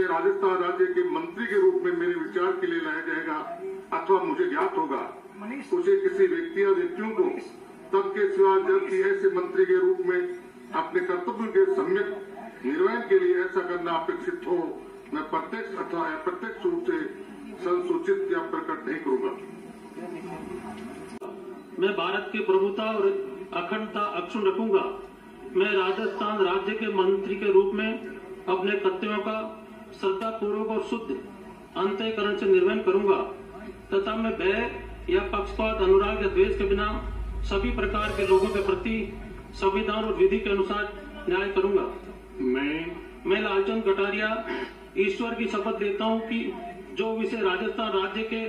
राजस्थान राज्य के मंत्री के रूप में मेरे विचार के लिए लाया जाएगा अथवा मुझे ज्ञात होगा, उसे किसी व्यक्ति या व्यक्तियों को तब के सिवा जबकि ऐसे मंत्री के रूप में अपने कर्तव्यों के सम्यक निर्वहन के लिए ऐसा करना अपेक्षित हो, मैं प्रत्यक्ष अथवा अप्रत्यक्ष रूप से संसूचित या प्रकट नहीं करूंगा। मैं भारत की प्रभुता और अखंडता अक्षुण्ण रखूंगा। मैं राजस्थान राज्य के मंत्री के रूप में अपने कर्तव्यों का श्रद्धापूर्वक और शुद्ध अंतःकरण से निर्वहन करूंगा तथा मैं भय या पक्षपात, अनुराग या द्वेष के बिना सभी प्रकार के लोगों के प्रति संविधान और विधि के अनुसार न्याय करूंगा। मैं लालचंद कटारिया ईश्वर की शपथ लेता हूं कि जो विषय राजस्थान राज्य के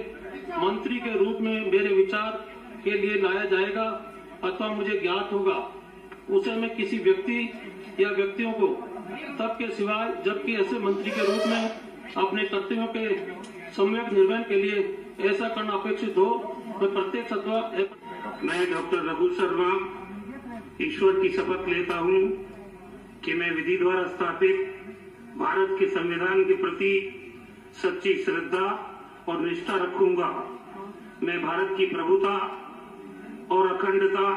मंत्री के रूप में मेरे विचार के लिए लाया जाएगा अथवा मुझे ज्ञात होगा, उसे मैं किसी व्यक्ति या व्यक्तियों को तब के सिवाय जबकि ऐसे मंत्री के रूप में अपने कर्तव्यों के सम्यक निर्वहन के लिए ऐसा करना अपेक्षित हो, मैं प्रत्यक्ष अथवा मैं डॉक्टर रघु शर्मा ईश्वर की शपथ लेता हूं कि मैं विधि द्वारा स्थापित भारत के संविधान के प्रति सच्ची श्रद्धा और निष्ठा रखूंगा। मैं भारत की प्रभुता और अखंडता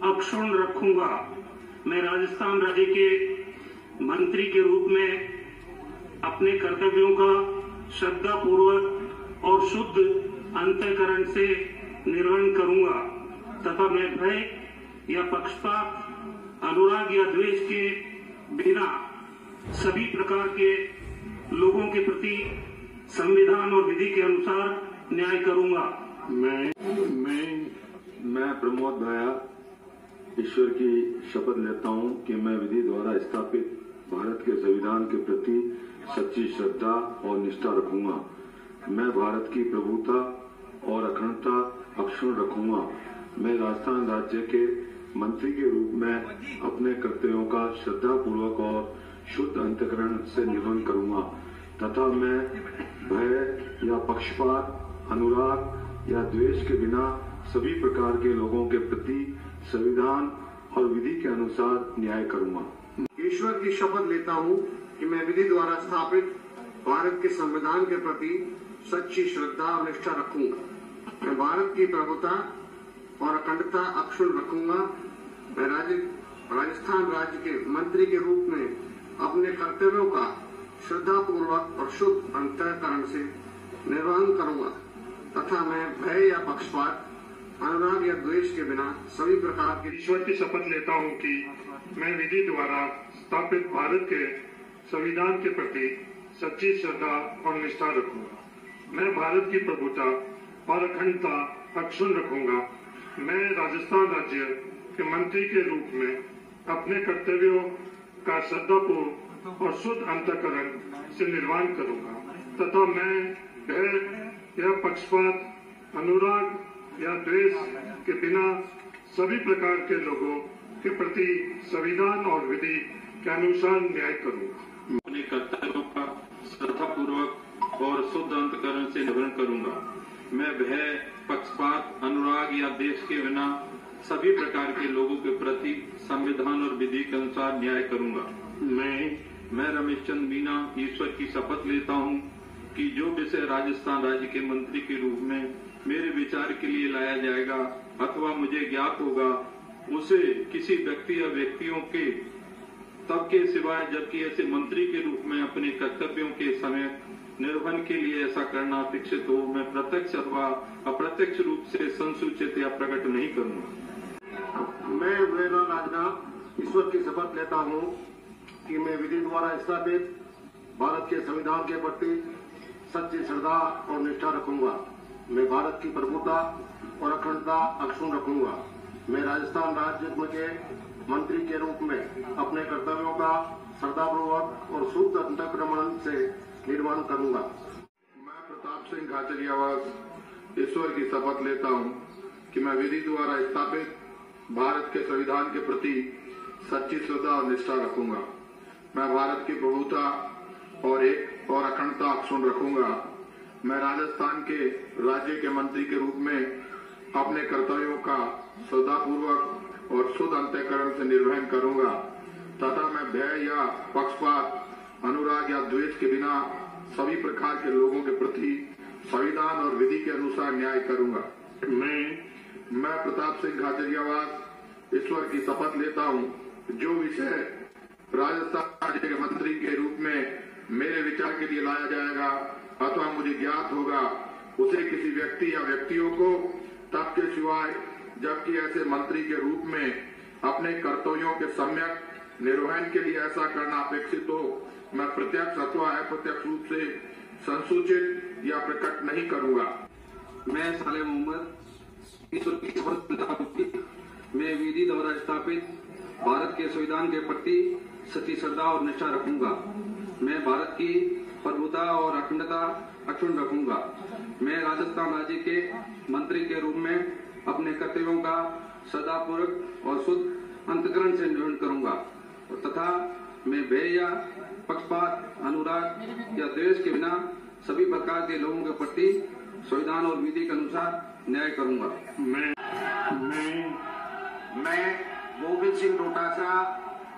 अक्षुण्ण रखूंगा। मैं राजस्थान राज्य के मंत्री के रूप में अपने कर्तव्यों का श्रद्धापूर्वक और शुद्ध अंतःकरण से निर्वहन करूंगा तथा मैं भय या पक्षपात, अनुराग या द्वेष के बिना सभी प्रकार के लोगों के प्रति संविधान और विधि के अनुसार न्याय करूंगा। मैं प्रमोद भाया ईश्वर की शपथ लेता हूं कि मैं विधि द्वारा स्थापित भारत के संविधान के प्रति सच्ची श्रद्धा और निष्ठा रखूंगा। मैं भारत की प्रभुता और अखंडता अक्षुण्ण रखूंगा। मैं राजस्थान राज्य के मंत्री के रूप में अपने कर्तव्यों का श्रद्धापूर्वक और शुद्ध अंतःकरण से निर्वहन करूंगा तथा मैं भय या पक्षपात, अनुराग या द्वेष के बिना सभी प्रकार के लोगों के प्रति संविधान और विधि के अनुसार न्याय करूंगा। ईश्वर की शपथ लेता हूं कि मैं विधि द्वारा स्थापित भारत के संविधान के प्रति सच्ची श्रद्धा और निष्ठा रखूंगा। मैं भारत की प्रभुता और अखंडता अक्षुण्ण रखूंगा। मैं राजस्थान राज्य के मंत्री के रूप में अपने कर्तव्यों का श्रद्धापूर्वक और शुद्ध अंतःकरण से निर्वहन करूंगा तथा मैं भय या पक्षपात, अनुराग या द्वेष के बिना सभी प्रकार के ईश्वर की शपथ लेता हूं कि मैं विधि द्वारा स्थापित भारत के संविधान के प्रति सच्ची श्रद्धा और निष्ठा रखूंगा। मैं भारत की प्रभुता और अखंडता अक्षुण्ण रखूंगा। मैं राजस्थान राज्य के मंत्री के रूप में अपने कर्तव्यों का श्रद्धापूर्वक और शुद्ध अंतःकरण से निर्वहन करूंगा तथा मैं भय या पक्षपात, अनुराग या द्वेष के बिना सभी प्रकार के लोगों के प्रति संविधान और विधि के अनुसार न्याय करूंगा। अपने कर्तव्यों का श्रद्धापूर्वक और शुद्ध अंतःकरण से निर्वहन करूंगा। मैं भय, पक्षपात, अनुराग या द्वेष के बिना सभी प्रकार के लोगों के प्रति संविधान और विधि के अनुसार न्याय करूंगा। मैं रमेश चंद मीना ईश्वर की शपथ लेता हूं कि जो विषय राजस्थान राज्य के मंत्री के रूप में मेरे विचार के लिए लाया जाएगा अथवा मुझे ज्ञात होगा, उसे किसी व्यक्ति या व्यक्तियों के तब के सिवाय जबकि ऐसे मंत्री के रूप में अपने कर्तव्यों के समय निर्वहन के लिए ऐसा करना अपेक्षित हो, मैं प्रत्यक्ष अथवा अप्रत्यक्ष रूप से संसूचित या प्रकट नहीं करूंगा। मैं वेला राजनाथ ईश्वर की शपथ लेता हूं कि मैं विधि द्वारा स्थापित भारत के संविधान के प्रति सच्ची श्रद्धा और निष्ठा रखूंगा। मैं भारत की प्रभुता और अखंडता अक्षुण्ण रखूंगा। मैं राजस्थान राज्य के मंत्री के रूप में अपने कर्तव्यों का श्रद्धापूर्वक और शुद्ध अंतःकरण से निर्वहन करूंगा। मैं प्रताप सिंह खाचरियावास ईश्वर की शपथ लेता हूं कि मैं विधि द्वारा स्थापित भारत के संविधान के प्रति सच्ची श्रद्धा और निष्ठा रखूंगा। मैं भारत की प्रभुता और अखंडता अक्षुण्ण रखूंगा। मैं राजस्थान के राज्य के मंत्री के रूप में अपने कर्तव्यों का श्रद्धापूर्वक और शुद्ध अंतःकरण से निर्वहन करूंगा तथा मैं भय या पक्षपात, अनुराग या द्वेष के बिना सभी प्रकार के लोगों के प्रति संविधान और विधि के अनुसार न्याय करूंगा। मैं प्रताप सिंह खाचरियावास ईश्वर की शपथ लेता हूं, जो विषय राजस्थान राज्य के मंत्री के रूप में मेरे विचार के लिए लाया जाएगा अथवा मुझे ज्ञात होगा, उसे किसी व्यक्ति या व्यक्तियों को तब के सिवाय जबकि ऐसे मंत्री के रूप में अपने कर्तव्यों के सम्यक निर्वहन के लिए ऐसा करना अपेक्षित हो, मैं प्रत्यक्ष अथवा अप्रत्यक्ष रूप से संसूचित या प्रकट नहीं करूंगा। मैं साले मोहम्मद ईश्वर की शपथ लेता हूं कि मैं विधि द्वारा स्थापित भारत के संविधान के प्रति सच्ची श्रद्धा और निष्ठा रखूंगा। मैं भारत की प्रभुता और अखंडता अक्षुण्ण रखूंगा। मैं राजस्थान राज्य के मंत्री के रूप में अपने कर्तव्यों का श्रद्धापूर्वक और शुद्ध अंतःकरण से निर्वहन करूंगा तथा मैं भय या पक्षपात, अनुराग या द्वेष के बिना सभी प्रकार के लोगों के प्रति संविधान और विधि के अनुसार न्याय करूंगा। मैं गोविंद सिंह डोटासरा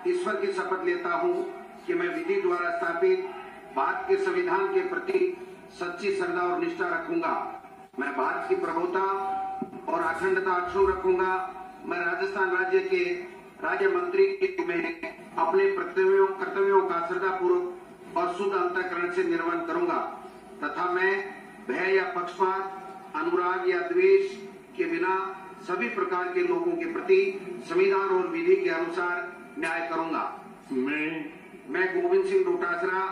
ईश्वर की शपथ लेता हूं कि मैं विधि द्वारा स्थापित भारत के संविधान के प्रति सच्ची श्रद्धा और निष्ठा रखूंगा। मैं भारत की प्रभुता और अखंडता अक्षुण्ण रखूंगा। मैं राजस्थान राज्य के राज्य मंत्री के रूप में अपने कर्तव्यों का श्रद्धापूर्वक और शुद्ध अंतःकरण से निर्वहन करूंगा तथा मैं भय या पक्षपात, अनुराग या द्वेष के बिना सभी प्रकार के लोगों के प्रति संविधान और विधि के अनुसार न्याय करूंगा। मैं गोविंद सिंह डोटासरा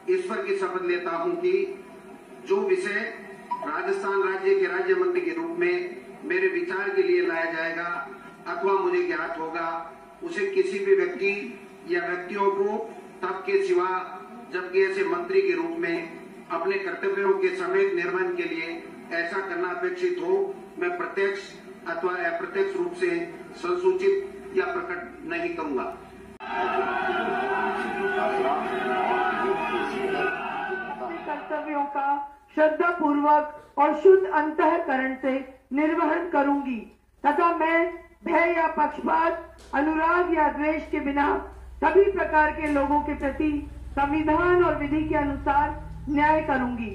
ईश्वर की शपथ लेता हूं कि जो विषय राजस्थान राज्य के राज्य मंत्री के रूप में मेरे विचार के लिए लाया जाएगा अथवा मुझे ज्ञात होगा, उसे किसी भी व्यक्ति या व्यक्तियों को तब के सिवा जबकि ऐसे मंत्री के रूप में अपने कर्तव्यों के समेत निर्वहन के लिए ऐसा करना अपेक्षित हो, मैं प्रत्यक्ष अथवा अप्रत्यक्ष रूप से संसूचित या प्रकट नहीं करूंगा। कर्तव्यों का श्रद्धा पूर्वक और शुद्ध अंतःकरण से निर्वहन करूंगी तथा मैं भय या पक्षपात, अनुराग या द्वेष के बिना सभी प्रकार के लोगों के प्रति संविधान और विधि के अनुसार न्याय करूंगी।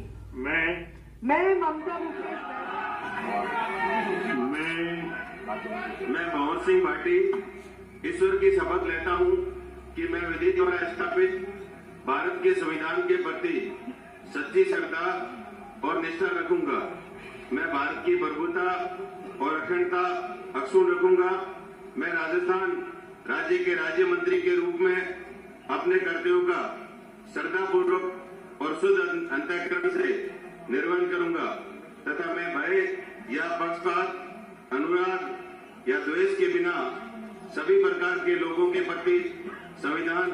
मैं ममता मुकेश मैं मोहन सिंह भाटी ईश्वर की शपथ लेता हूं कि मैं विधि द्वारा स्थापित भारत के संविधान के प्रति सच्ची श्रद्धा और निष्ठा रखूंगा। मैं भारत की प्रभुता और अखंडता अक्षुण्ण रखूंगा। मैं राजस्थान राज्य के राज्य मंत्री के रूप में अपने कर्तव्यों का श्रद्धापूर्वक और शुद्ध अंतःकरण से निर्वहन करूंगा तथा मैं भय या पक्षपात, अनुराग या द्वेष के बिना सभी प्रकार के लोगों के प्रति संविधान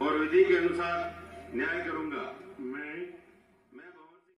और विधि के अनुसार न्याय करूंगा।